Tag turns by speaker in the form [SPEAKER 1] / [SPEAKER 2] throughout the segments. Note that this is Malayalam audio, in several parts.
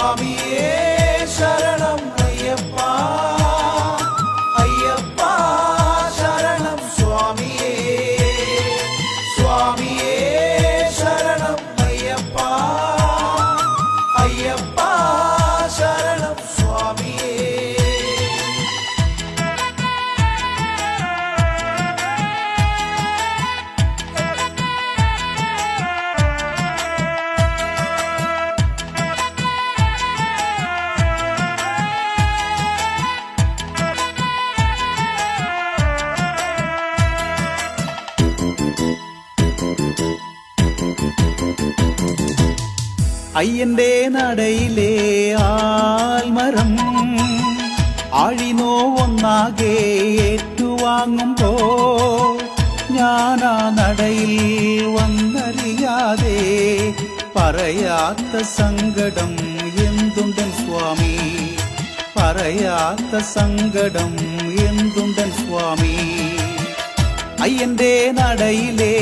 [SPEAKER 1] സ്വാമിയേ ശരണം അയ്യപ്പ അയ്യപ്പ ശരണം സ്വാമിയേ സ്വാമിയേ ശരണം അയ്യപ്പ അയ്യപ്പ ശരണം സ്വാമിയേ
[SPEAKER 2] അയ്യന്റെ നടയിലെ ആൽമരം ആഴിനോവൊന്നാകെ ഏറ്റുവാങ്ങുമ്പോ ഞാനാ നടയിൽ വന്നറിയാതെ പറയാത്ത സങ്കടം എന്തുണ്ടൻ സ്വാമി പറയാത്ത സങ്കടം എന്തുണ്ടൻ സ്വാമി അയ്യന്റെ നടയിലെ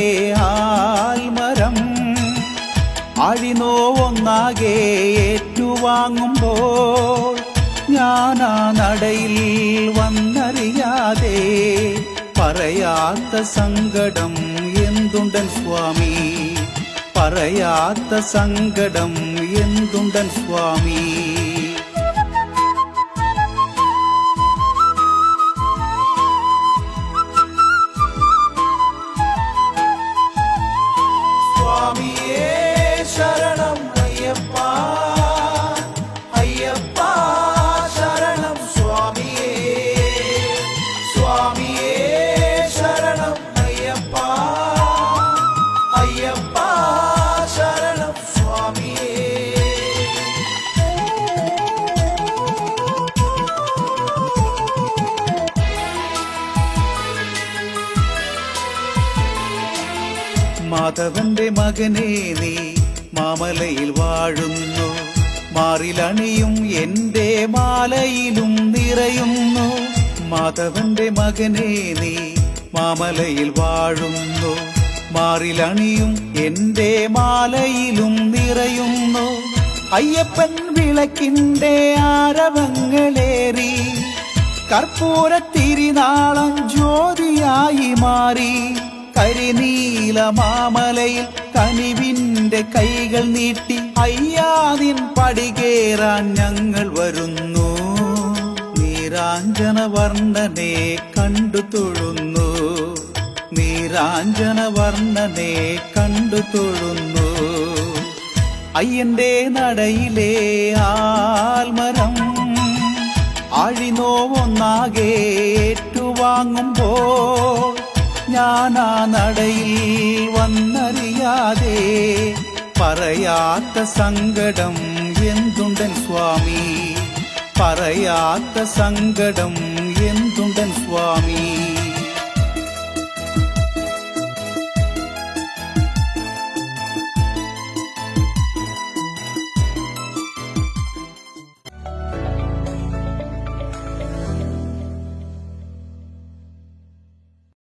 [SPEAKER 2] ആൽമരം ആഴിനോവൊന്നാകെ ഏറ്റുവാങ്ങുമ്പോൾ ഞാനാ നടയിൽ വന്നറിയാതെ പറയാത്ത സങ്കടം എന്തുണ്ടൻ സ്വാമി പറയാത്ത സങ്കടം എന്തുണ്ടൻ സ്വാമി
[SPEAKER 1] സ്വാമിയേ ശരണം അയ്യപ്പ അയ്യപ്പ ശരണം സ്വാമിയേ സ്വാമിയേ ശരണം അയ്യപ്പ അയ്യപ്പ ശരണം സ്വാമിയേ
[SPEAKER 2] മാധവന്റെ മകനെ നീ മാമലയിൽ വാഴുന്നു മാറിലണിയും എന്റെ മാലയിലും നിറയുന്നു മാധവന്റെ മകനെ നീ മാമലയിൽ വാഴുന്നു മാറിലണിയും എന്റെ മാലയിലും നിറയുന്നു അയ്യപ്പൻ വിളക്കിന്റെ ആരവങ്ങളേറി കർപ്പൂര തിരിനാളം ജ്യോതിയായി മാറി കരിനീല മാമലയിൽ കനിവിന്റെ കൈകൾ നീട്ടി അയ്യാതിൻ പടികേറാൻ ഞങ്ങൾ വരുന്നു നീരാഞ്ജന വർണ്ണനെ കണ്ടു തൊഴുന്നു നീരാഞ്ജന വർണ്ണനെ കണ്ടു തൊഴുന്നു അയ്യന്റെ നടയിലെ ആൽമരം ആഴിനോവൊന്നാകെ ഏറ്റുവാങ്ങുമ്പോൾ ഞാനാ നടയിൽ വന്നറിയാതെ പറയാത്ത സങ്കടം എന്തുണ്ടൻ സ്വാമി പറയാത്ത സങ്കടം എന്തുണ്ടൻ സ്വാമി